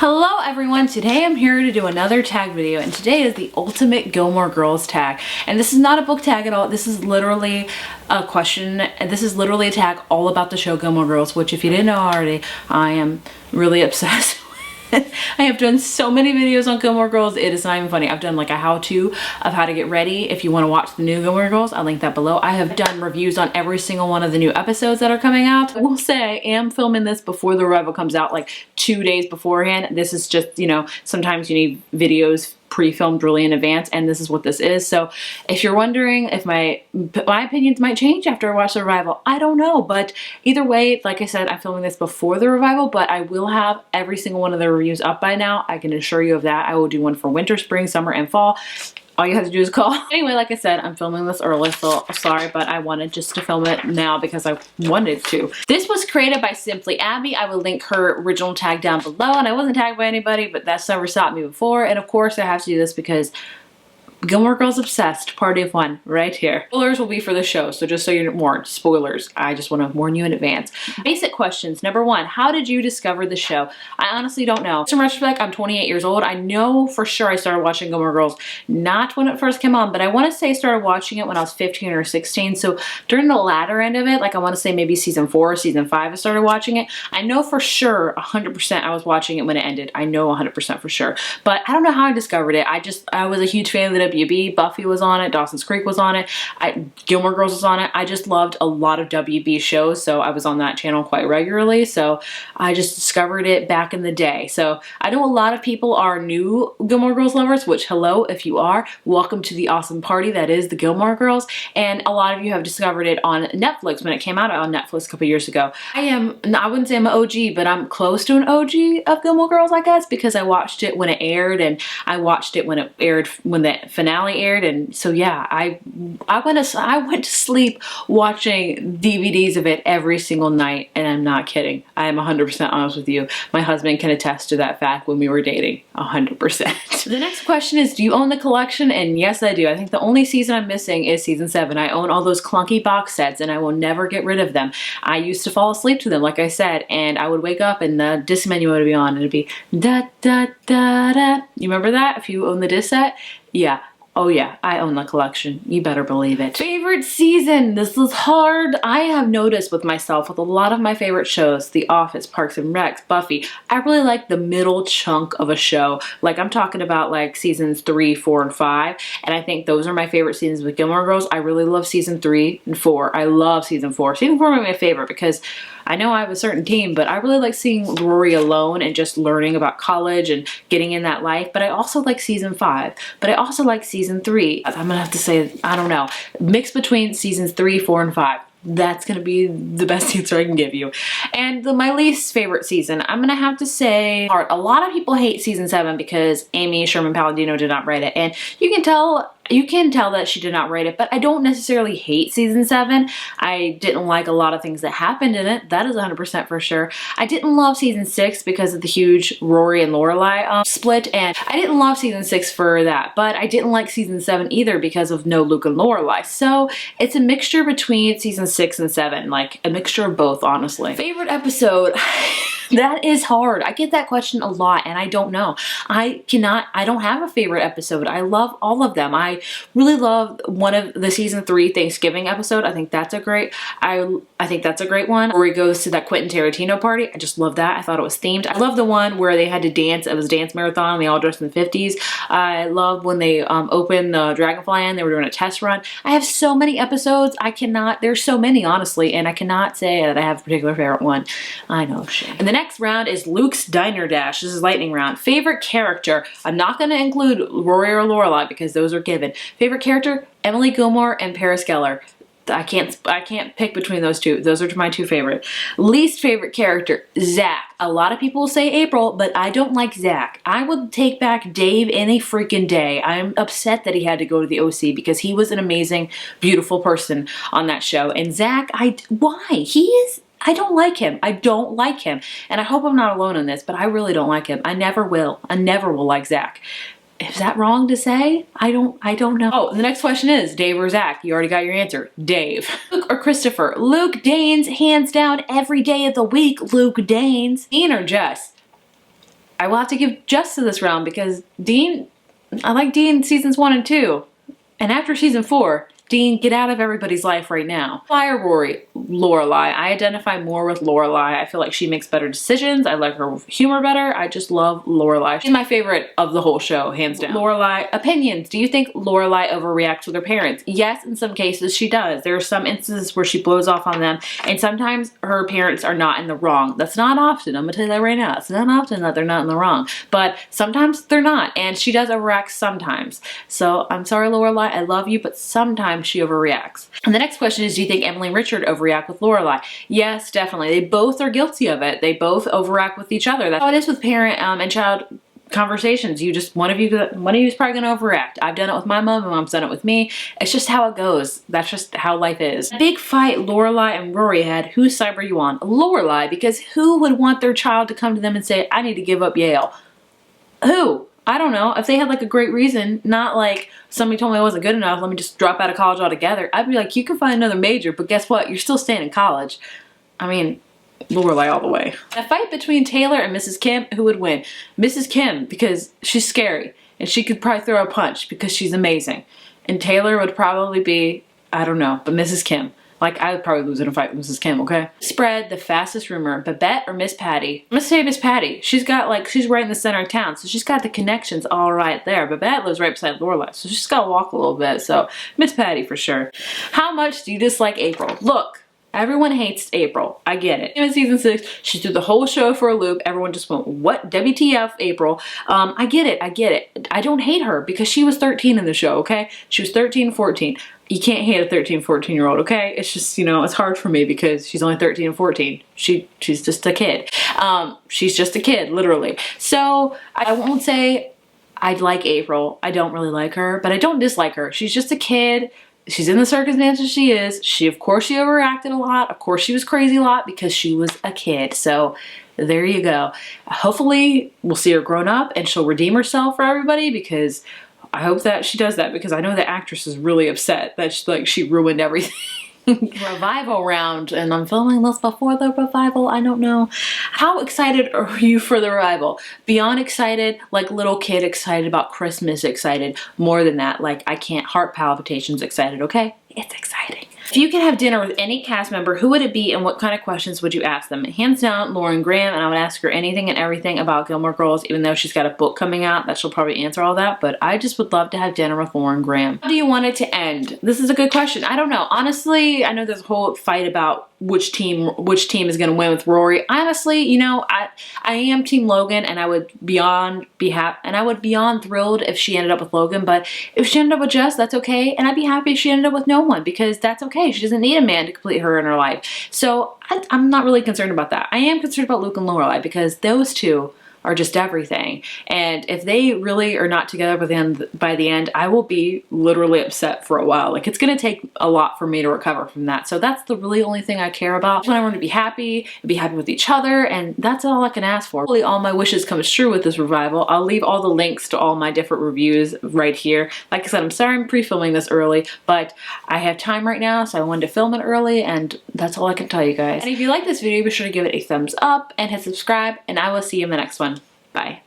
Hello everyone, today I'm here to do another tag video, and today is the ultimate Gilmore Girls tag. And this is not a book tag at all, this is literally a question, and this is literally a tag all about the show Gilmore Girls, which if you didn't know already, I am really obsessed with. I have done so many videos on Gilmore Girls, it is not even funny. I've done like a how-to of how to get ready. If you want to watch the new Gilmore Girls, I'll link that below. I have done reviews on every single one of the new episodes that are coming out. I will say I am filming this before the revival comes out, like 2 days beforehand. This is just, you know, sometimes you need videos pre-filmed really in advance, and this is what this is. So if you're wondering if my opinions might change after I watch the revival, I don't know, but either way, like I said, I'm filming this before the revival, but I will have every single one of the reviews up by now. I can assure you of that. I will do one for winter, spring, summer, and fall. All you have to do is call. Anyway, like I said, I'm filming this early, so sorry, but I wanted just to film it now because I wanted to. This was created by Simply Abby. I will link her original tag down below, and I wasn't tagged by anybody, but that's never stopped me before. And of course, I have to do this because Gilmore Girls Obsessed, Party of One, right here. Spoilers will be for the show, so just so you're warned, spoilers. I just want to warn you in advance. Basic questions. Number one, how did you discover the show? I honestly don't know. In retrospect, I'm 28 years old. I know for sure I started watching Gilmore Girls, not when it first came on, but I want to say I started watching it when I was 15 or 16, so during the latter end of it, like I want to say maybe season 4 or season 5 I started watching it. I know for sure 100% I was watching it when it ended. I know 100% for sure, but I don't know how I discovered it. I was a huge fan of the WB. Buffy was on it, Dawson's Creek was on it, Gilmore Girls was on it. I just loved a lot of WB shows, so I was on that channel quite regularly, so I just discovered it back in the day. So I know a lot of people are new Gilmore Girls lovers, which hello if you are. Welcome to the awesome party that is the Gilmore Girls, and a lot of you have discovered it on Netflix when it came out on Netflix a couple years ago. I wouldn't say I'm an OG, but I'm close to an OG of Gilmore Girls, I guess, because I watched it when it aired, and I watched it when it aired, when the finale aired, and so yeah, I went to sleep watching DVDs of it every single night, and I'm not kidding. I am 100% honest with you. My husband can attest to that fact when we were dating, 100%. The next question is, do you own the collection? And yes, I do. I think the only season I'm missing is season 7. I own all those clunky box sets, and I will never get rid of them. I used to fall asleep to them, like I said, and I would wake up and the disc menu would be on, and it'd be da da da da. You remember that? If you own the disc set? Yeah. Oh yeah, I own the collection. You better believe it. Favorite season? This is hard. I have noticed with myself, with a lot of my favorite shows, The Office, Parks and Rec, Buffy, I really like the middle chunk of a show. Like I'm talking about like seasons 3, 4, and 5. And I think those are my favorite seasons with Gilmore Girls. I really love season 3 and 4. I love season 4. Season 4 is my favorite because I know I have a certain team, but I really like seeing Rory alone and just learning about college and getting in that life. But I also like season 5. But I also like season 3. I'm gonna have to say, I don't know, mix between seasons 3, 4, and 5. That's gonna be the best answer I can give you. And my least favorite season, I'm gonna have to say, a lot of people hate season 7 because Amy Sherman Palladino did not write it, and you can tell that she did not write it, but I don't necessarily hate season 7. I didn't like a lot of things that happened in it. That is 100% for sure. I didn't love season 6 because of the huge Rory and Lorelai split, and I didn't love season 6 for that, but I didn't like season 7 either because of no Luke and Lorelai. So it's a mixture between season 6 and 7, like a mixture of both, honestly. Favorite episode? That is hard. I get that question a lot, and I don't know. I don't have a favorite episode. I love all of them. I really love one of the season 3 Thanksgiving episode. I think that's a great, I think that's a great one, where he goes to that Quentin Tarantino party. I just love that. I thought it was themed. I love the one where they had to dance. It was a dance marathon. They all dressed in the 50s. I love when they opened the Dragonfly Inn. They were doing a test run. I have so many episodes. There's so many, honestly, and I cannot say that I have a particular favorite one. I know, shame. And the next round is Luke's Diner Dash. This is lightning round. Favorite character? I'm not going to include Rory or Lorelai because those are given. Favorite character? Emily Gilmore and Paris Geller. I can't pick between those two. Those are my two favorite. Least favorite character? Zach. A lot of people say April, but I don't like Zach. I would take back Dave any freaking day. I'm upset that he had to go to the OC because he was an amazing, beautiful person on that show. And Zach, why? I don't like him. I don't like him. And I hope I'm not alone in this, but I really don't like him. I never will. I never will like Zach. Is that wrong to say? I don't know. Oh, the next question is Dave or Zach? You already got your answer. Dave. Luke or Christopher? Luke Danes, hands down, every day of the week, Luke Danes. Dean or Jess? I will have to give just to this round because Dean, I like Dean seasons 1 and 2. And after season 4, Dean, get out of everybody's life right now. Lorelai or Rory? Lorelai. I identify more with Lorelai. I feel like she makes better decisions. I like her humor better. I just love Lorelai. She's my favorite of the whole show, hands down. Lorelai. Opinions. Do you think Lorelai overreacts with her parents? Yes, in some cases she does. There are some instances where she blows off on them, and sometimes her parents are not in the wrong. That's not often. I'm gonna tell you that right now. It's not often that they're not in the wrong, but sometimes they're not, and she does overreact sometimes. So I'm sorry, Lorelai. I love you, but sometimes she overreacts. And the next question is, do you think Emily and Richard overreact with Lorelai? Yes, definitely. They both are guilty of it. They both overact with each other. That's how it is with parent and child conversations. One of you is probably gonna overact. I've done it with my mom, my mom's done it with me. It's just how it goes. That's just how life is. A big fight Lorelai and Rory had. Whose side were you on? Lorelai, because who would want their child to come to them and say, I need to give up Yale? Who? I don't know. If they had like a great reason, not like somebody told me I wasn't good enough, let me just drop out of college altogether. I'd be like, you can find another major, but guess what? You're still staying in college. I mean, Lorelai all the way. A fight between Taylor and Mrs. Kim, who would win? Mrs. Kim, because she's scary and she could probably throw a punch because she's amazing. And Taylor would probably be, I don't know, but Mrs. Kim. Like, I would probably lose in a fight with Mrs. Kim, okay? Spread the fastest rumor, Babette or Miss Patty? I'm gonna say Miss Patty. She's got like, she's right in the center of town, so she's got the connections all right there. Babette lives right beside Lorelai, so she's gotta walk a little bit, so Miss Patty for sure. How much do you dislike April? Look, everyone hates April. I get it. In season 6, she threw the whole show for a loop. Everyone just went, what? WTF, April? I get it. I get it. I don't hate her because she was 13 in the show, okay? She was 13, 14. You can't hate a 13, 14-year-old, okay? It's just, you know, it's hard for me because she's only 13 and 14. She's just a kid. She's just a kid, literally. So I won't say I like April. I don't really like her, but I don't dislike her. She's just a kid. She's in the circumstances she is. Of course she overreacted a lot. Of course she was crazy a lot because she was a kid. So there you go. Hopefully we'll see her grown up and she'll redeem herself for everybody, because I hope that she does that, because I know the actress is really upset that she ruined everything. Revival round, and I'm filming this before the revival. I don't know. How excited are you for the revival? Beyond excited, like little kid excited about Christmas excited. More than that, like I can't, heart palpitations excited, okay? It's exciting. If you could have dinner with any cast member, who would it be and what kind of questions would you ask them? Hands down, Lauren Graham, and I would ask her anything and everything about Gilmore Girls, even though she's got a book coming out that she'll probably answer all that, but I just would love to have dinner with Lauren Graham. How do you want it to end? This is a good question. I don't know. Honestly, I know there's a whole fight about which team is going to win with Rory. Honestly, you know, I am Team Logan, and I would beyond thrilled if she ended up with Logan, but if she ended up with Jess, that's okay, and I'd be happy if she ended up with no one, because that's okay. She doesn't need a man to complete her in her life. So I'm not really concerned about that. I am concerned about Luke and Lorelai, because those two are just everything. And if they really are not together by the end, I will be literally upset for a while. Like, it's gonna take a lot for me to recover from that. So that's the really only thing I care about. When I want to be happy with each other, and that's all I can ask for. Hopefully all my wishes come true with this revival. I'll leave all the links to all my different reviews right here. Like I said, I'm sorry I'm pre-filming this early, but I have time right now, so I wanted to film it early, and that's all I can tell you guys. And if you like this video, be sure to give it a thumbs up and hit subscribe, and I will see you in the next one. Bye.